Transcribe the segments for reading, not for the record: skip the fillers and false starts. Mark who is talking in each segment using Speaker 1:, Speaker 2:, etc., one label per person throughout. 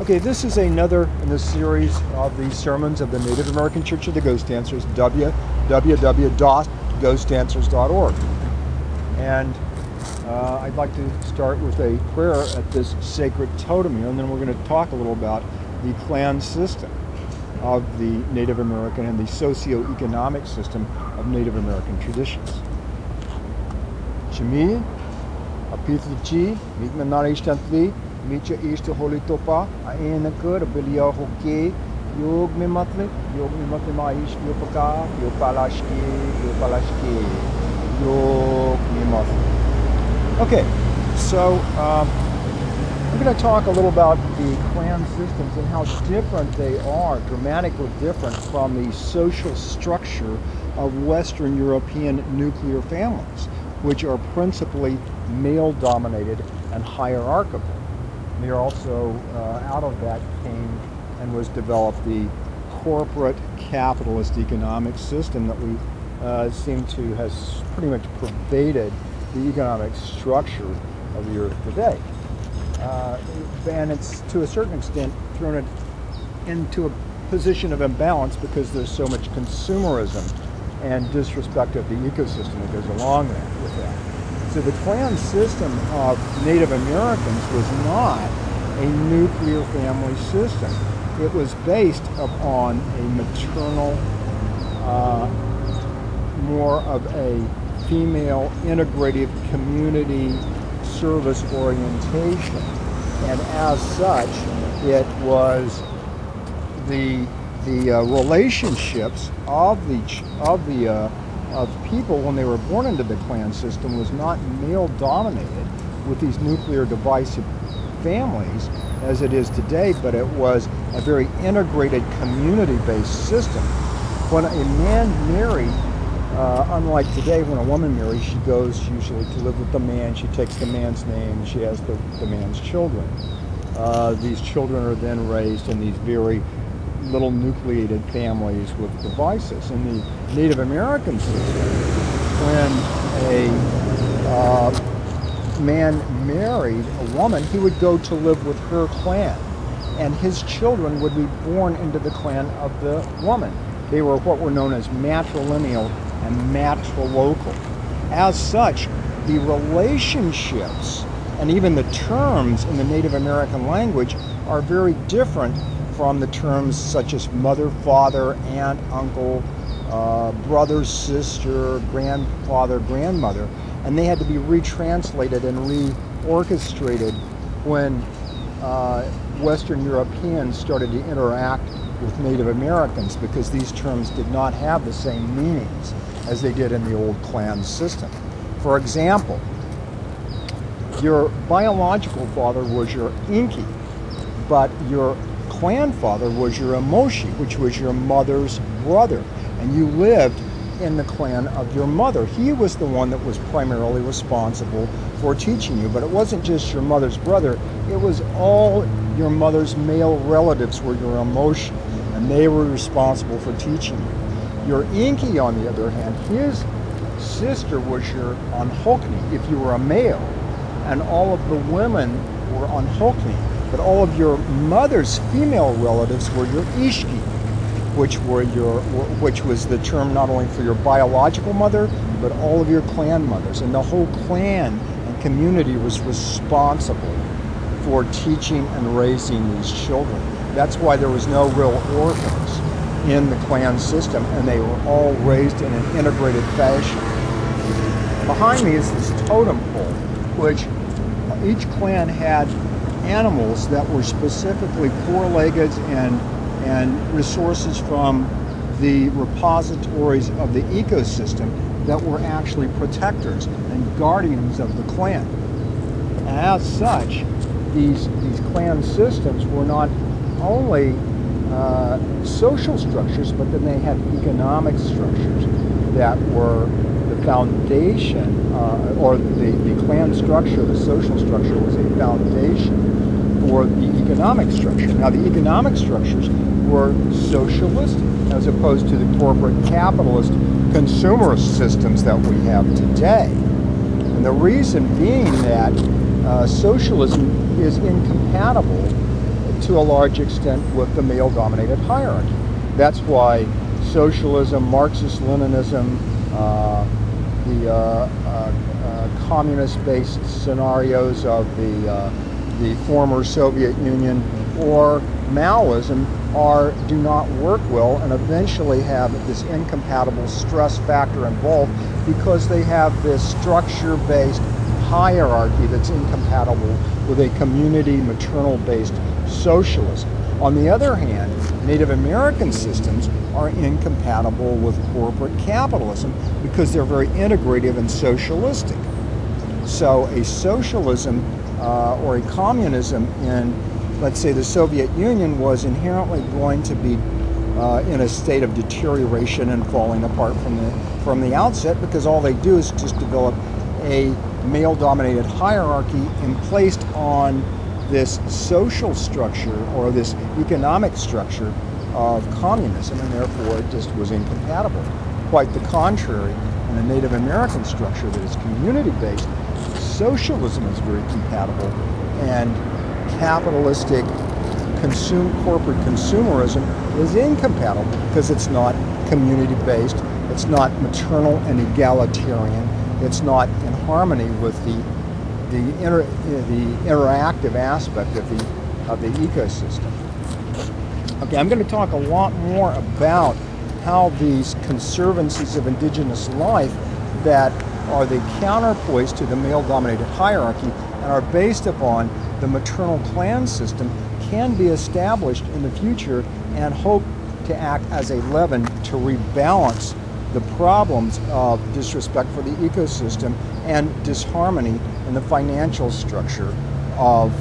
Speaker 1: Okay, this is another in the series of the sermons of the Native American Church of the Ghost Dancers, www.ghostdancers.org. And I'd like to start with a prayer at this sacred totem here, and then we're going to talk a little about the clan system of the Native American and the socio-economic system of Native American traditions. Chimi, apithlichi, mitmanarishantli, Micha ishto holitopa, aenakur, abilia hoke, yog mimatlik maish, yopaka, yopalashki, yog mimatlik. Okay, so we're going to talk a little about the clan systems and how different they are, dramatically different from the social structure of Western European nuclear families, which are principally male-dominated and hierarchical. There also, out of that came and was developed the corporate capitalist economic system that we seem to has pretty much pervaded the economic structure of the earth today. And it's to a certain extent thrown it into a position of imbalance because there's so much consumerism and disrespect of the ecosystem that goes along with that. So the clan system of Native Americans was not a nuclear family system. It was based upon a maternal, more of a female integrative community service orientation. And as such, it was the relationships of people when they were born into the clan system was not male dominated with these nuclear divisive families as it is today, but it was a very integrated community-based system. When a man married, unlike today when a woman marries, she goes usually to live with the man, she takes the man's name, she has the man's children. These children are then raised in these very little nucleated families with devices. In the Native American system, when a man married a woman, he would go to live with her clan, and his children would be born into the clan of the woman. They were what were known as matrilineal and matrilocal. As such, the relationships and even the terms in the Native American language are very different from the terms such as mother, father, aunt, uncle, brother, sister, grandfather, grandmother, and they had to be retranslated and reorchestrated when Western Europeans started to interact with Native Americans, because these terms did not have the same meanings as they did in the old clan system. For example, your biological father was your Inki, but your clan father was your Emoshi, which was your mother's brother, and you lived in the clan of your mother. He was the one that was primarily responsible for teaching you, but it wasn't just your mother's brother, it was all your mother's male relatives were your Emoshi, and they were responsible for teaching you. Your Inki, on the other hand, his sister was your Anhokni if you were a male, and all of the women were Anhokni. But all of your mother's female relatives were your Ishki, which was the term not only for your biological mother, but all of your clan mothers. And the whole clan and community was responsible for teaching and raising these children. That's why there was no real orphans in the clan system, and they were all raised in an integrated fashion. Behind me is this totem pole, which each clan had animals that were specifically four-legged and resources from the repositories of the ecosystem that were actually protectors and guardians of the clan. As such, these clan systems were not only social structures, but then they had economic structures that were the foundation, or the clan structure, the social structure was a foundation for the economic structure. Now, the economic structures were socialist as opposed to the corporate capitalist consumerist systems that we have today. And the reason being that socialism is incompatible to a large extent with the male-dominated hierarchy. That's why socialism, Marxist-Leninism, the communist-based scenarios of the former Soviet Union or Maoism do not work well, and eventually have this incompatible stress factor involved because they have this structure-based hierarchy that's incompatible with a community maternal-based socialism. On the other hand, Native American systems are incompatible with corporate capitalism because they're very integrative and socialistic. So a socialism or a communism in, let's say, the Soviet Union was inherently going to be in a state of deterioration and falling apart from the outset, because all they do is just develop a male-dominated hierarchy and placed on this social structure or this economic structure of communism, and therefore it just was incompatible. Quite the contrary, in a Native American structure that is community-based, socialism is very compatible, and capitalistic corporate consumerism is incompatible because it's not community-based, it's not maternal and egalitarian, it's not in harmony with the interactive aspect of the ecosystem. Okay, I'm going to talk a lot more about how these conservancies of indigenous life that are the counterpoise to the male-dominated hierarchy and are based upon the maternal clan system can be established in the future and hope to act as a leaven to rebalance the problems of disrespect for the ecosystem and disharmony in the financial structure of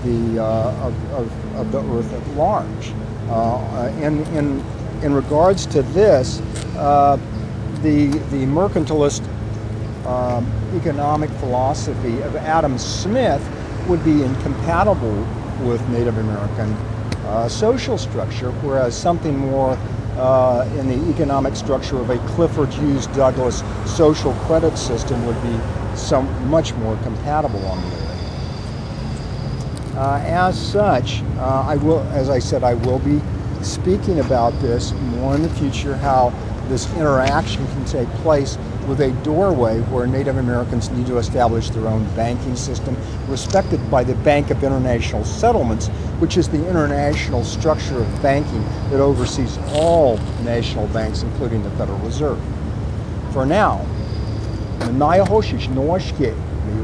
Speaker 1: the earth at large. In regards to this, the mercantilist economic philosophy of Adam Smith would be incompatible with Native American social structure, whereas something more in the economic structure of a Clifford Hughes Douglas social credit system would be much more compatible on the other. As such, as I said, I will be speaking about this more in the future, how this interaction can take place with a doorway where Native Americans need to establish their own banking system, respected by the Bank of International Settlements, which is the international structure of banking that oversees all national banks, including the Federal Reserve. For now, may you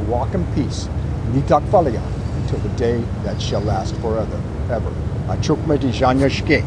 Speaker 1: walk in peace, until the day that shall last forever. Achukmedi Janyashke.